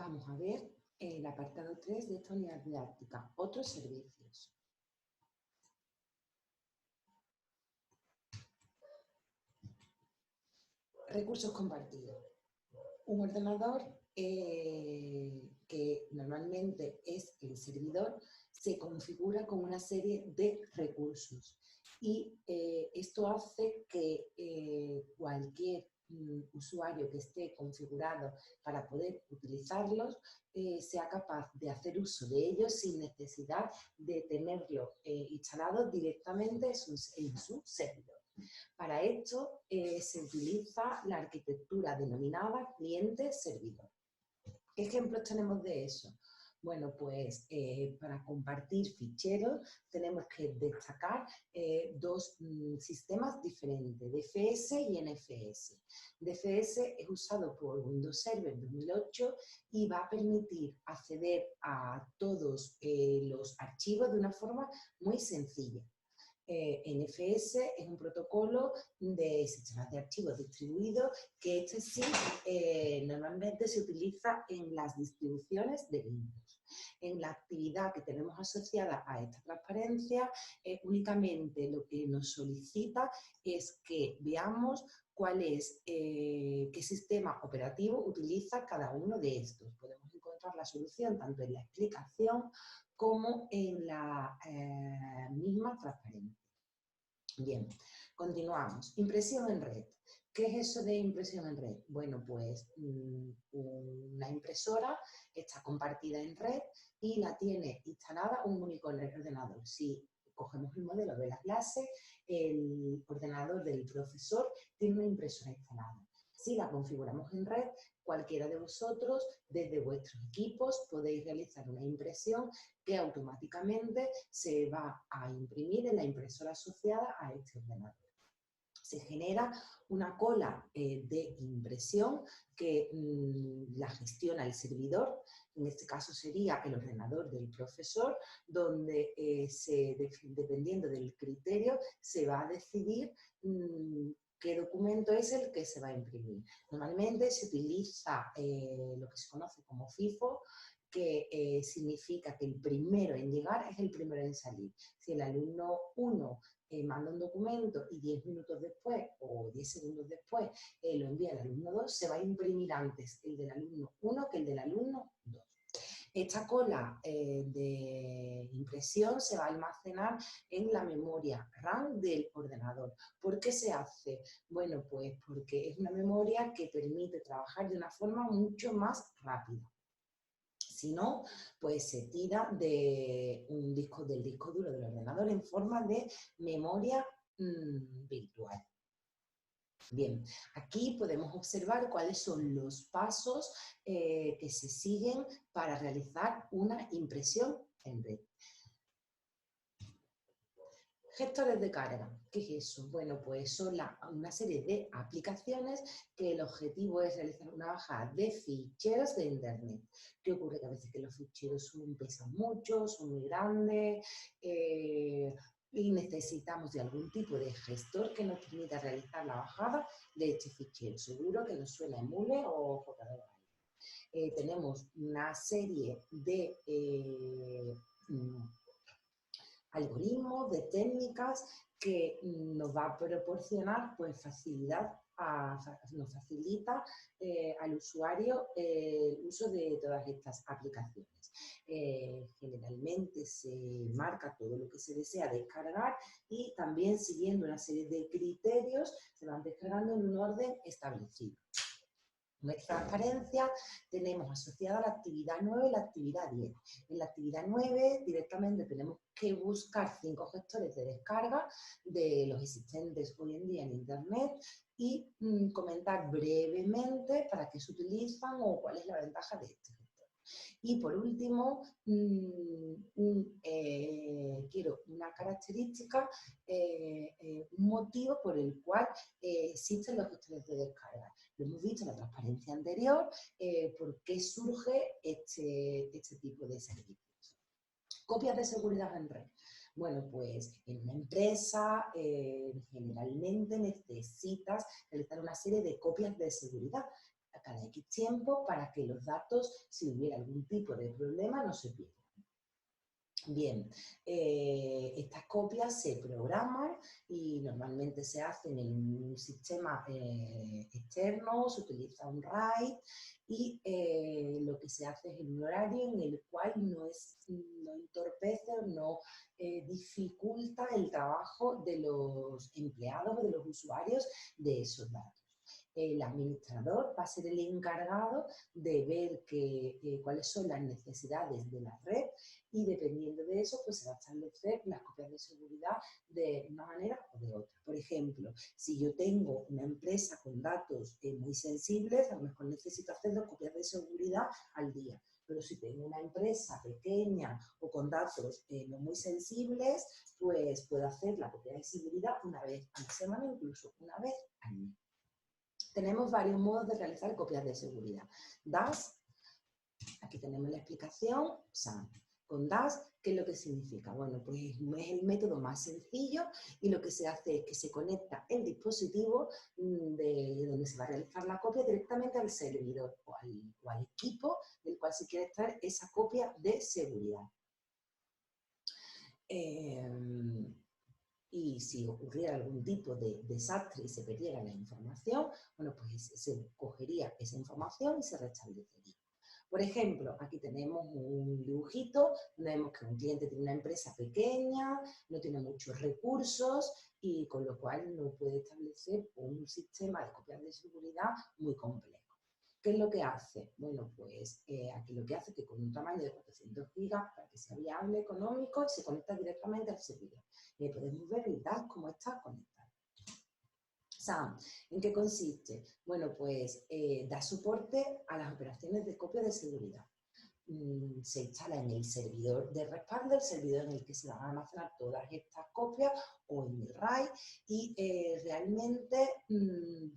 Vamos a ver el apartado 3 de esta unidad didáctica, otros servicios. Recursos compartidos. Un ordenador que normalmente es el servidor se configura con una serie de recursos y esto hace que cualquier usuario que esté configurado para poder utilizarlos sea capaz de hacer uso de ellos sin necesidad de tenerlo instalado directamente en su servidor. Para esto se utiliza la arquitectura denominada cliente-servidor. ¿Qué ejemplos tenemos de eso? Bueno, pues para compartir ficheros tenemos que destacar dos sistemas diferentes, DFS y NFS. DFS es usado por Windows Server 2008 y va a permitir acceder a todos los archivos de una forma muy sencilla. NFS es un protocolo de sistemas de archivos distribuidos que sí normalmente se utiliza en las distribuciones de Linux. En la actividad que tenemos asociada a esta transparencia, únicamente lo que nos solicita es que veamos cuál es, qué sistema operativo utiliza cada uno de estos. Podemos encontrar la solución tanto en la explicación como en la misma transparencia. Bien, continuamos. Impresión en red. ¿Qué es eso de impresión en red? Bueno, pues una impresora está compartida en red y la tiene instalada un único ordenador. Si cogemos el modelo de la clase, el ordenador del profesor tiene una impresora instalada. Si la configuramos en red, cualquiera de vosotros, desde vuestros equipos, podéis realizar una impresión que automáticamente se va a imprimir en la impresora asociada a este ordenador. Se genera una cola de impresión que la gestiona el servidor, en este caso sería el ordenador del profesor, donde dependiendo del criterio se va a decidir qué documento es el que se va a imprimir. Normalmente se utiliza lo que se conoce como FIFO, que significa que el primero en llegar es el primero en salir. Si el alumno 1 manda un documento y 10 minutos después o 10 segundos después lo envía al alumno 2, se va a imprimir antes el del alumno 1 que el del alumno 2. Esta cola de impresión se va a almacenar en la memoria RAM del ordenador. ¿Por qué se hace? Bueno, pues porque es una memoria que permite trabajar de una forma mucho más rápida. Si no, pues se tira del disco duro del ordenador en forma de memoria virtual. Bien, aquí podemos observar cuáles son los pasos que se siguen para realizar una impresión en red. Gestores de carga, ¿qué es eso? Bueno, pues son una serie de aplicaciones que el objetivo es realizar una bajada de ficheros de internet. ¿Qué ocurre? Que a veces que los ficheros pesan mucho, son muy grandes y necesitamos de algún tipo de gestor que nos permita realizar la bajada de este fichero. Seguro que nos suena Emule o JDBraille. Tenemos una serie de algoritmos, de técnicas que nos va a proporcionar pues, facilidad, nos facilita al usuario el uso de todas estas aplicaciones. Generalmente se marca todo lo que se desea descargar y también siguiendo una serie de criterios se van descargando en un orden establecido. Nuestra transparencia tenemos asociada la actividad 9 y la actividad 10. En la actividad 9 directamente tenemos que buscar 5 gestores de descarga de los existentes hoy en día en Internet y comentar brevemente para qué se utilizan o cuál es la ventaja de este gestor. Y por último, quiero una característica, un motivo por el cual existen los gestores de descarga. Lo hemos visto en la transparencia anterior, por qué surge este tipo de servicios. Copias de seguridad en red. Bueno, pues en una empresa generalmente necesitas realizar una serie de copias de seguridad. cada X tiempo para que los datos, si hubiera algún tipo de problema, no se pierdan. Bien, estas copias se programan y normalmente se hacen en un sistema externo, se utiliza un RAID y lo que se hace es en un horario en el cual no entorpece o no dificulta el trabajo de los empleados o de los usuarios de esos datos. El administrador va a ser el encargado de ver cuáles son las necesidades de la red y dependiendo de eso, pues se va a establecer las copias de seguridad de una manera o de otra. Por ejemplo, si yo tengo una empresa con datos muy sensibles, a lo mejor necesito hacer 2 copias de seguridad al día. Pero si tengo una empresa pequeña o con datos no muy sensibles, pues puedo hacer la copia de seguridad una vez a la semana, incluso una vez al mes. Tenemos varios modos de realizar copias de seguridad. DAS, aquí tenemos la explicación, SAN. Con DAS, ¿qué es lo que significa? Bueno, pues es el método más sencillo y lo que se hace es que se conecta el dispositivo de donde se va a realizar la copia directamente al servidor o al equipo del cual se quiere extraer esa copia de seguridad. Y si ocurriera algún tipo de desastre y se perdiera la información, bueno, pues se cogería esa información y se restablecería. Por ejemplo, aquí tenemos un dibujito donde vemos que un cliente tiene una empresa pequeña, no tiene muchos recursos y con lo cual no puede establecer un sistema de copias de seguridad muy complejo. ¿Qué es lo que hace? Bueno, pues aquí lo que hace es que con un tamaño de 400 gigas, para que sea viable, económico, se conecta directamente al servidor. Y podemos ver el DAS cómo está conectado. SAM, ¿en qué consiste? Bueno, pues da soporte a las operaciones de copia de seguridad. Se instala en el servidor de respaldo, el servidor en el que se van a almacenar todas estas copias o en el RAID y realmente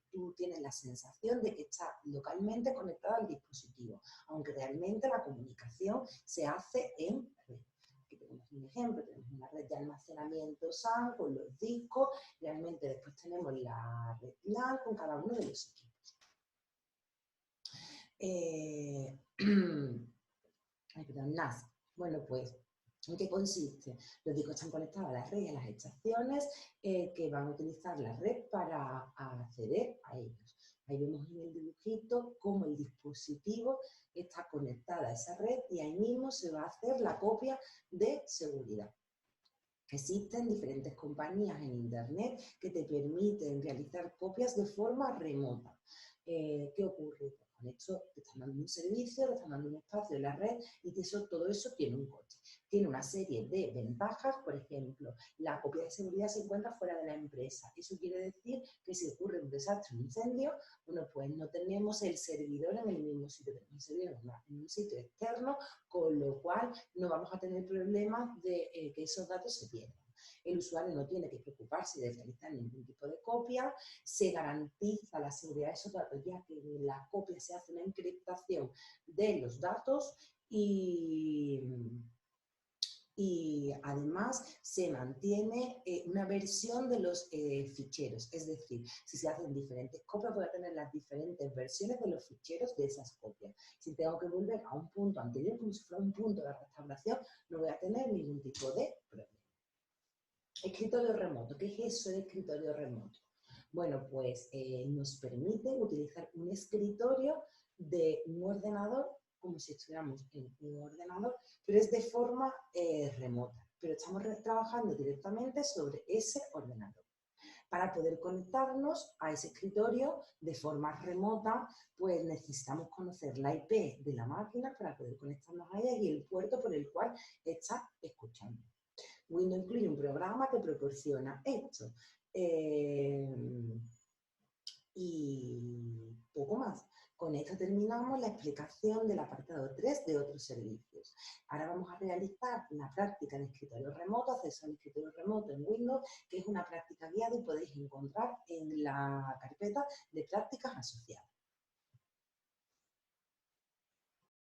tú tienes la sensación de que está localmente conectada al dispositivo, aunque realmente la comunicación se hace en red. Aquí tenemos un ejemplo, tenemos una red de almacenamiento SAN con los discos, realmente después tenemos la red LAN con cada uno de los equipos. NAS. Bueno, pues, ¿en qué consiste? Los discos están conectados a la red y a las estaciones que van a utilizar la red para acceder a ellos. Ahí vemos en el dibujito cómo el dispositivo está conectado a esa red y ahí mismo se va a hacer la copia de seguridad. Existen diferentes compañías en Internet que te permiten realizar copias de forma remota. ¿Qué ocurre? Pues con esto te están dando un servicio, te están dando un espacio en la red y todo eso tiene un coste. Tiene una serie de ventajas, por ejemplo, la copia de seguridad se encuentra fuera de la empresa. Eso quiere decir que si ocurre un desastre, un incendio, bueno, pues no tenemos el servidor en el mismo sitio, tenemos el servidor en un sitio externo, con lo cual no vamos a tener problemas de que esos datos se pierdan. El usuario no tiene que preocuparse de realizar ningún tipo de copia, se garantiza la seguridad de esos datos, ya que en la copia se hace una encriptación de los datos y además se mantiene una versión de los ficheros, es decir, si se hacen diferentes copias voy a tener las diferentes versiones de los ficheros de esas copias. Si tengo que volver a un punto anterior, como si fuera un punto de restauración, no voy a tener ningún tipo de problema. Escritorio remoto, ¿qué es eso de escritorio remoto? Bueno, pues nos permite utilizar un escritorio de un ordenador como si estuviéramos en un ordenador, pero es de forma remota. Pero estamos trabajando directamente sobre ese ordenador. Para poder conectarnos a ese escritorio de forma remota, pues necesitamos conocer la IP de la máquina para poder conectarnos a ella y el puerto por el cual está escuchando. Windows incluye un programa que proporciona esto. Y poco más. Con esto terminamos la explicación del apartado 3 de otros servicios. Ahora vamos a realizar la práctica de escritorio remoto, acceso al escritorio remoto en Windows, que es una práctica guiada y podéis encontrar en la carpeta de prácticas asociadas.